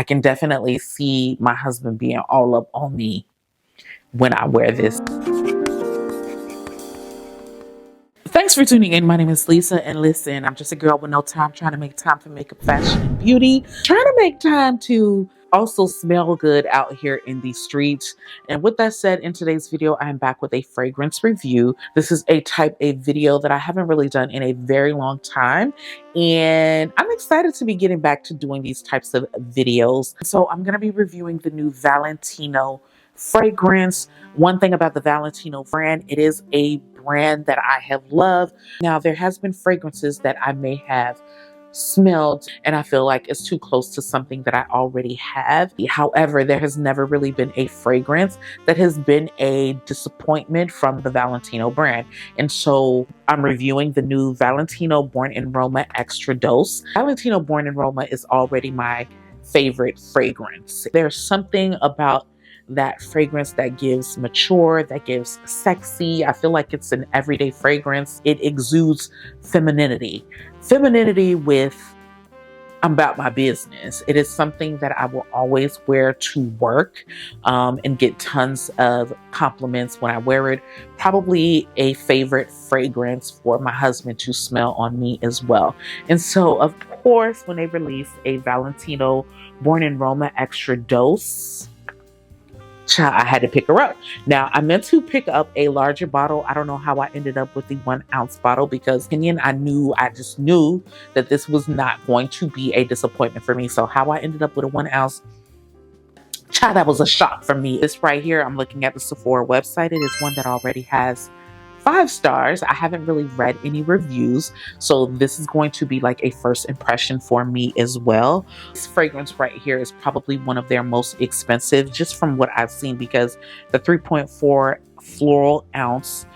I can definitely see my husband being all up on me when I wear this. Thanks for tuning in. My name is Lisa, and listen, I'm just a girl with no time trying to make time for makeup, fashion, and beauty. Trying to make time to also smell good out here in these streets. And with that said, in today's video, I'm back with a fragrance review. This is a type A video that I haven't really done in a very long time. And I'm excited to be getting back to doing these types of videos. So I'm going to be reviewing the new Valentino fragrance. One thing about the Valentino brand, it is a brand that I have loved. Now, there has been fragrances that I may have smelled and I feel like it's too close to something that I already have. However, there has never really been a fragrance that has been a disappointment from the Valentino brand. And so I'm reviewing the new Valentino Born in Roma EXTRADOSE. Valentino Born in Roma is already my favorite fragrance. There's something about that fragrance that gives mature, that gives sexy. I feel like it's an everyday fragrance. It exudes femininity. Femininity with I'm about my business. It is something that I will always wear to work and get tons of compliments when I wear it. Probably a favorite fragrance for my husband to smell on me as well. And so, of course, when they release a Valentino Born in Roma EXTRADOSE, I had to pick her up. Now, I meant to pick up a larger bottle. I don't know how I ended up with the 1 ounce bottle because I just knew that this was not going to be a disappointment for me. So how I ended up with a 1 ounce, that was a shock for me. This right here, I'm looking at the Sephora website. It is one that already has 5 stars. I haven't really read any reviews, so this is going to be like a first impression for me as well. This fragrance right here is probably one of their most expensive, just from what I've seen, because the 3.4 floral ounce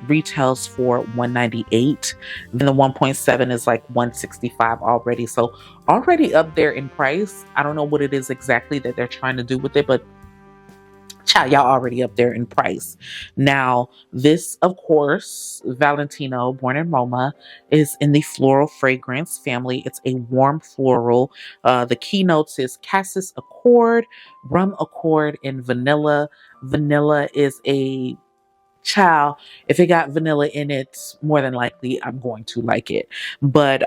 retails for $198. Then the 1.7 is like $165 already, so already up there in price. I don't know what it is exactly that they're trying to do with it, but y'all already up there in price. Now, this, of course, Valentino Born in Roma is in the floral fragrance family. It's a warm floral. The keynotes is cassis accord, rum accord, and vanilla. Vanilla is a if it got vanilla in it, more than likely I'm going to like it. But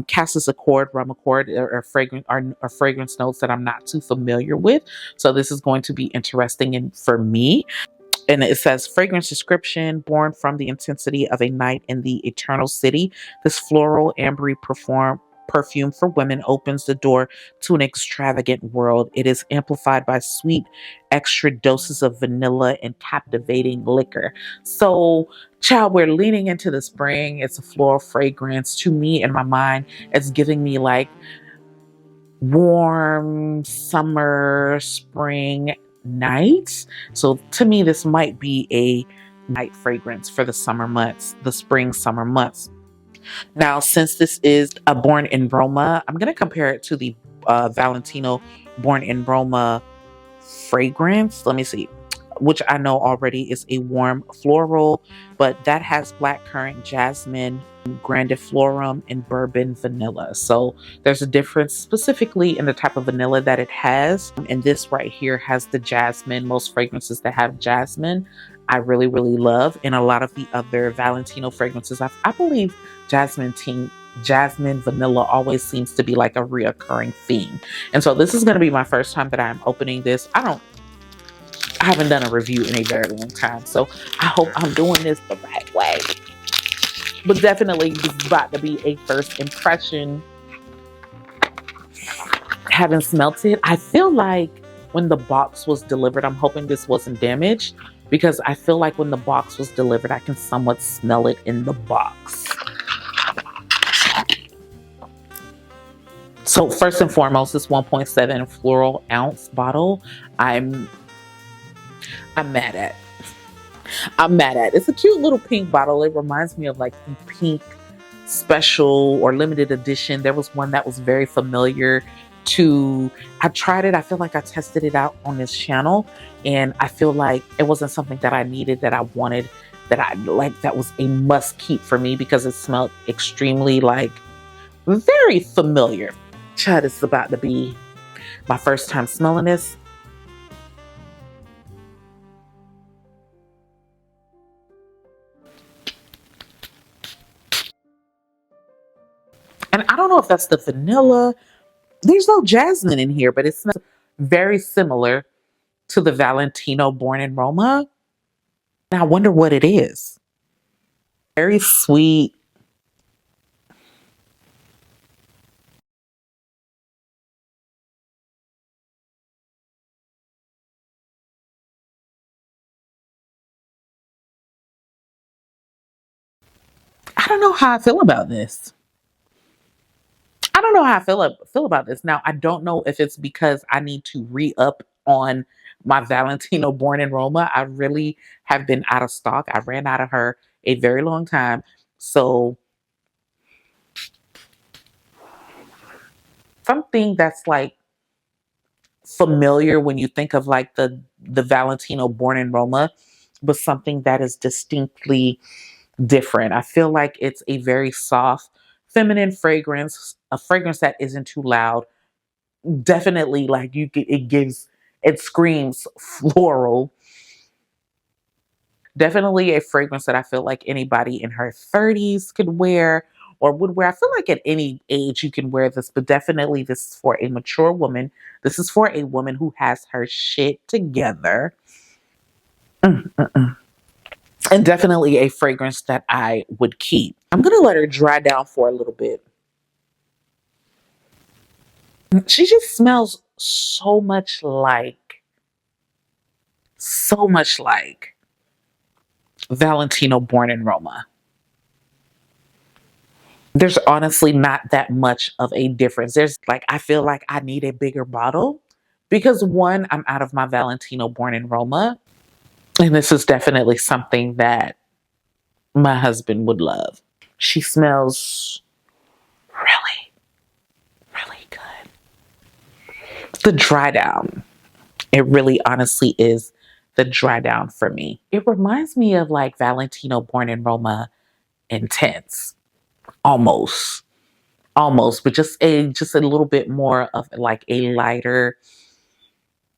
cassis accord, rum accord are fragrance notes that I'm not too familiar with. So this is going to be interesting for me. And it says fragrance description: born from the intensity of a night in the eternal city, this floral ambery perfume for women opens the door to an extravagant world. It is amplified by sweet extra doses of vanilla and captivating liquor. So, we're leaning into the spring. It's a floral fragrance. To me, in my mind, it's giving me like warm summer, spring nights. So to me, this might be a night fragrance for the summer months, the spring summer months. Now, since this is a Born in Roma, I'm going to compare it to the Valentino Born in Roma fragrance. Let me see, which I know already is a warm floral, but that has blackcurrant, jasmine, grandiflorum, and bourbon vanilla. So there's a difference specifically in the type of vanilla that it has. And this right here has the jasmine. Most fragrances that have jasmine, I really, really love. And a lot of the other Valentino fragrances, I believe jasmine vanilla always seems to be like a reoccurring theme. And so this is going to be my first time that I'm opening this. I haven't done a review in a very long time, so I hope I'm doing this the right way. But definitely this is about to be a first impression. Haven't smelt it. I feel like when the box was delivered, I'm hoping this wasn't damaged, because I feel like when the box was delivered, I can somewhat smell it in the box. So first and foremost, this 1.7 floral ounce bottle, I'm mad at. It's a cute little pink bottle. It reminds me of like the pink special or limited edition. There was one that was very familiar to, I tried it. I feel like I tested it out on this channel, and I feel like it wasn't something that I needed, that I wanted, that I like, that was a must keep for me, because it smelled extremely like very familiar. This is about to be my first time smelling this. And I don't know if that's the vanilla. There's no jasmine in here, but it smells very similar to the Valentino Born in Roma. And I wonder what it is. Very sweet. I don't know how I feel about this. I don't know how I feel about this. Now, I don't know if it's because I need to re-up on my Valentino Born in Roma. I really have been out of stock. I ran out of her a very long time. So something that's like familiar when you think of like the Valentino Born in Roma, but something that is distinctly different. I feel like it's a very soft, feminine fragrance, a fragrance that isn't too loud. Definitely, like it screams floral. Definitely a fragrance that I feel like anybody in her 30s could wear or would wear. I feel like at any age you can wear this, but definitely this is for a mature woman. This is for a woman who has her shit together. Mm, mm, mm. And definitely a fragrance that I would keep. I'm gonna let her dry down for a little bit. She just smells so much like Valentino Born in Roma. There's honestly not that much of a difference. There's like, I feel like I need a bigger bottle because one, I'm out of my Valentino Born in Roma. And this is definitely something that my husband would love. She smells really, really good. The dry down. It really honestly is the dry down for me. It reminds me of like Valentino Born in Roma Intense. Almost. Almost, but just a little bit more of like a lighter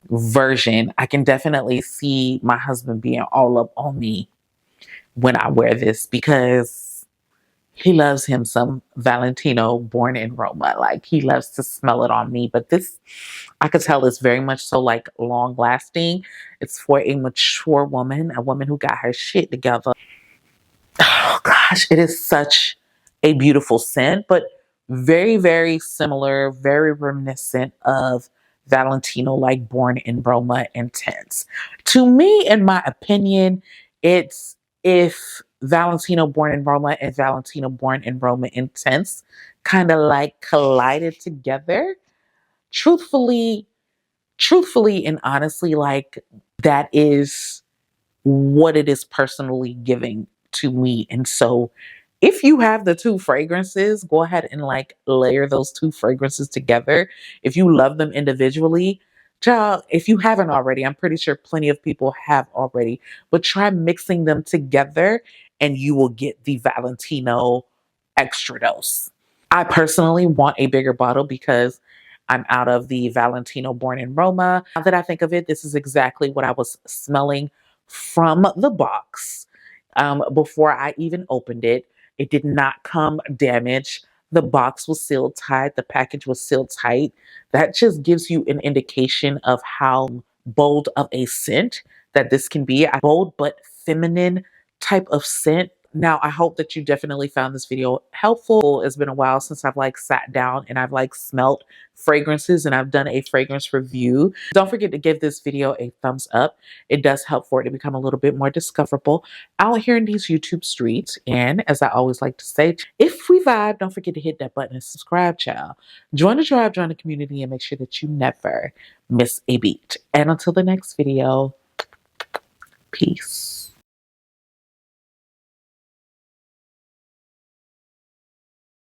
version. I can definitely see my husband being all up on me when I wear this because he loves him some Valentino Born in Roma. Like he loves to smell it on me. But this, I could tell, is very much so like long lasting. It's for a mature woman, a woman who got her shit together. Oh gosh, it is such a beautiful scent, but very, very similar, very reminiscent of Valentino, like Born in Roma Intense. To me, in my opinion, it's if Valentino Born in Roma and Valentino Born in Roma Intense kind of like collided together. Truthfully, truthfully and honestly, like that is what it is personally giving to me. And so if you have the two fragrances, go ahead and like layer those two fragrances together. If you love them individually, child, if you haven't already, I'm pretty sure plenty of people have already, but try mixing them together and you will get the Valentino extra dose. I personally want a bigger bottle because I'm out of the Valentino Born in Roma. Now that I think of it, this is exactly what I was smelling from the box before I even opened it. It did not come damaged. The box was sealed tight. The package was sealed tight. That just gives you an indication of how bold of a scent that this can be. A bold but feminine type of scent. Now, I hope that you definitely found this video helpful. It's been a while since I've like sat down and I've like smelt fragrances and I've done a fragrance review. Don't forget to give this video a thumbs up. It does help for it to become a little bit more discoverable out here in these YouTube streets. And as I always like to say, if we vibe, don't forget to hit that button and subscribe, child. Join the tribe, join the community, and make sure that you never miss a beat. And until the next video, peace.